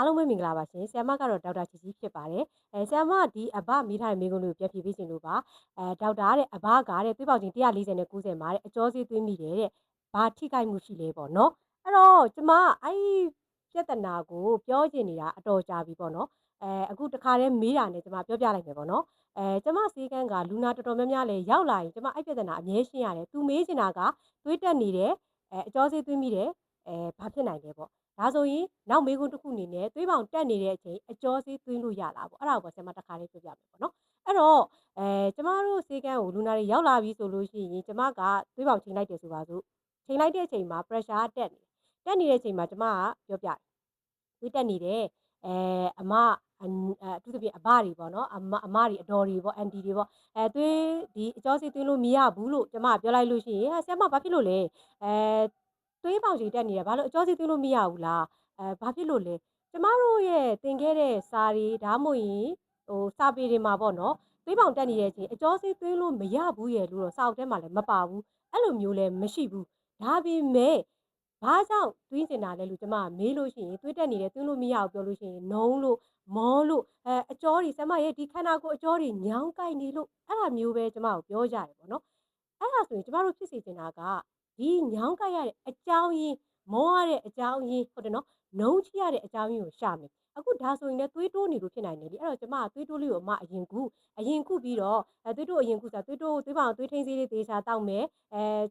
အားလုံးပဲမင်္ဂလာပါရှင်ဆရာမကတော့ဒေါက်တာချီချီဖြစ်ပါတယ်ဆရာမဒီအဘမိထားတဲ့မိကုံးလေးကိုပြန်ဖြေပေးခြင်းလို့ပါဒေါက်တာတဲ့အဘကတဲ့သွေးပေါင်ချင်း140နဲ့90မှာတဲ့အကျောစေးသွင်းမိတယ်တဲ့ဘာထိခိုက်မှုရှိလဲပေါ့နော်အဲ့တော့ကျမအဲ့ဒီပြဿနာကိုပြောချင်နေတာအတော်ကြာပြီပေါ့နော်အခုတခါတည်းမေးတာနဲ့ကျမပြောပြလိုက်မယ်ပေါ့နော်ကျမစေးကန်းကလူနာတော်တော်များများလည်းရောက်လာရင်ကျမအဲ့ပြဿနာအမြဲရှင်းရတယ်သူမေးချင်တာကသွေးတက်နေတယ်အကျောစေးသွင်းမိတယ်ဘာဖြစ်နိုင်လဲပေါ့ဒါဆိုရင်နောက်မေးခွန်းတစ်ခုအနေနဲ့သွေးပေါင်တက်နေတဲ့အချိန်အကျောစေးသွင်းလို့ရလားပေါ့အဲ့ဒါကိုပေါ့ဆရာမတစ်ခါလေးပြောပြမယ်ပေါ့နော်အဲ့တော့ကျမတို့စေးကန်းကိုလူနာတွေရောက်လာပြီဆိုလို့ရှိရင်ကျမကသွေးပေါင်ချိန်လိုက်တယ်ဆိုပါစို့ချိန်လိုက်တဲ့အချိန်မှာ pressure တက်နေတဲ့အချိန်မှာကျမကပြောပြတယ်သွေးတက်နေတယ်အမအထူးသဖြင့်အဘတွေပေါ့နော်အမတွေအတော်တွေပေါ့အန်တီတွေပေါ့သွေးဒီအကျောစေးသွင်းလို့မရဘူးလို့ကျမကပြောလိုက်လို့ရှိရင်ဆရာမဘာဖြစ်လို့လဲသွေးပေါင်ချိန်တက်နေတယ်ဘာလို့အကျောစေးသွင်းလို့မရဘူးလားဘာဖြစ်လို့လဲကျမတို့ရဲ့သင်ခဲ့တဲ့စာတွေဒါမှမဟုတ်ရင်စာပေတွေမှာပေါ့နော်သွေးပေါင်တက်နေတဲ့အချိန်အကျောစေးသွင်းလို့မရဘူးရဲ့လို့တော့စာအုပ်ထဲမှာလည်းမပါဘူးအဲ့လိုမျိုးလည်းမရှိဘူးဒါပေမဲ့ဘာကြောင့်သွင်းနေတာလဲလို့ကျမကမေးလို့ရှိရင်သွေးတက်နေတယ်သွင်းလို့မရဘူးပြောလို့ရှိရင်နုံလို့မောလို့အကျောတွေဆရာမရဲ့ဒီခန္ဓာကိုယ်အကျောတွေညောင်းကိုက်နေလို့အဲ့ဒါမျိုးပဲကျမကိုပြောကြတယ်ပေါ့နော်အဲ့ဒါဆိုရင်ကျမတို့ဖြစ်စေချင်တာကဒီညောင်းကိုက်ရတဲ့အကြောင်းရင်းမောရတဲ့အကြောင်းရင်းဟုတ်တယ်နော်နှုံးချိရတဲ့အကြောင်းရင်းကိုရှာမယ်အခုဒါဆိုရင်လည်းသွေးတိုးနေလို့ဖြစ်နိုင်တယ်လေအဲ့တော့ကျမကသွေးတိုးလေးကိုအရင်ကုပြီးတော့သွေးတိုးအရင်ကုစားသွေးတိုးသွေးပေါင်သွေးထိန်းစေးလေးသေချာတောက်မယ်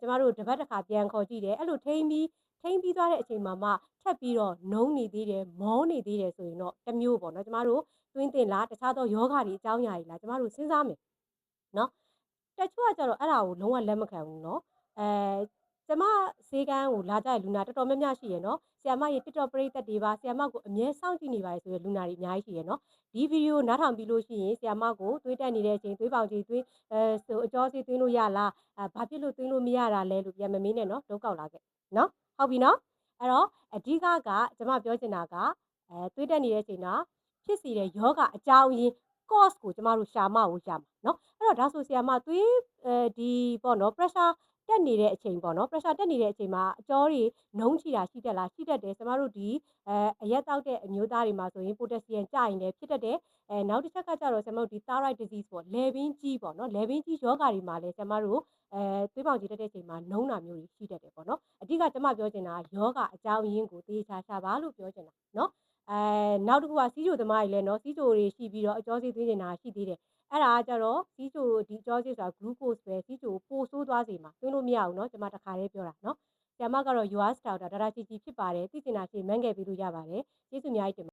ကျမတို့တစ်ပတ်တစ်ခါပြန်ခေါ်ကြည့်တယ်အဲ့လိုထိန်းပြီးသွားတဲ့အချိန်မှာထပ်ပြီးတော့နှုံးနေသေးတယ်မောနေသေးတယ်ဆိုရင်တော့တစ်မျိုးပေါ့နော်ကျမတို့သွင်းတင်လားတခြားသောယောဂတွေအကြောင်းအရာတွေလားကျမတို့စဉ်းစားမယ်နော်တချို့ကကြတော့အဲ့ဒါကိုလုံးဝလက်မခံဘူးနော်ကျမဈေးကန်းကိုလာကြတဲ့လူနာတော်တော်များများရှိရယ်နော်ဆရာမရဲ့ TikTok ပရိသတ်တွေပါဆရာမကိုအမြဲစောင့်ကြည့်နေပါတယ်ဆိုတဲ့လူနာတွေအများကြီးရှိရယ်နော်ဒီဗီဒီယိုနားထောင်ပြီးလို့ရှိရင်ဆရာမကိုသွေးတက်နေတဲ့အချိန်သွေးပေါင်ကြီးသွေးဆိုအကျောစီသွင်းလို့ရလားဘာဖြစ်လို့သွင်းလို့မရတာလဲလို့ပြန်မမေးနဲ့နော်ဒုက္ခောက်လာခဲ့နော်ဟုတ်ပြီနော်အဲ့တော့အဓိကကကျမပြောချင်တာကသွေးတက်နေတဲ့အချိန်ကဖြစ်စီတဲ့ယောဂအကြောင်းရင်း cause ကိုကျမတို့ရှာမကိုရမှာနော်အဲ့တော့ဒါဆိုဆရာမသွေးဒီပေါ့နော် pressure တက်နေတဲ့အချိန်ပေါ့နော် pressure တက်နေတဲ့အချိန်မှာအကျောတွေနှုံးချီတာရှိတတ်လားရှိတတ်တယ်ကျမတို့ဒီအရက်တောက်တဲ့အမျိုးသားတွေမှာဆိုရင် potassium ကျရင်လည်းဖြစ်တတ်တယ်နောက်တစ်ချက်ကကျတော့ကျမတို့ဒီ thyroid disease ပေါ့လည်ပင်းကြီးပေါ့နော်လည်ပင်းကြီးယောဂါတွေမှာလည်းကျမတို့သွေးပေါင်ကြီးတက်တဲ့အချိန်မှာနှုံးတာမျိုးတွေရှိတတ်တယ်ပေါ့နော်အဓိကကျမပြောချင်တာယောဂအကြောင်းရင်းကိုသေချာရှာပါလို့ပြောချင်တာနော်နောက်တစ်ခုကစီးချိုသမားတွေလည်းနော်စီးချိုတွေရှိပြီးတော့အကျောစီးသွင်းနေတာရှိသေးတယ်အဲ့ဒါကကြတော့စီးချိုဒီအကျောစီးဆိုတာ glucose ပဲစီးချိုပိုဆိုးသွားစေမှာသွင်းလို့မရဘူးเนาะကျွန်မတခါလေးပြောတာเนาะဆရာမကတော့ US Doctor ဒါရာချီချီဖြစ်ပါတယ်သိချင်တာရှိမှန်းခဲ့ပြီးလို့ရပါတယ်ကျေးဇူးအများကြီးတင်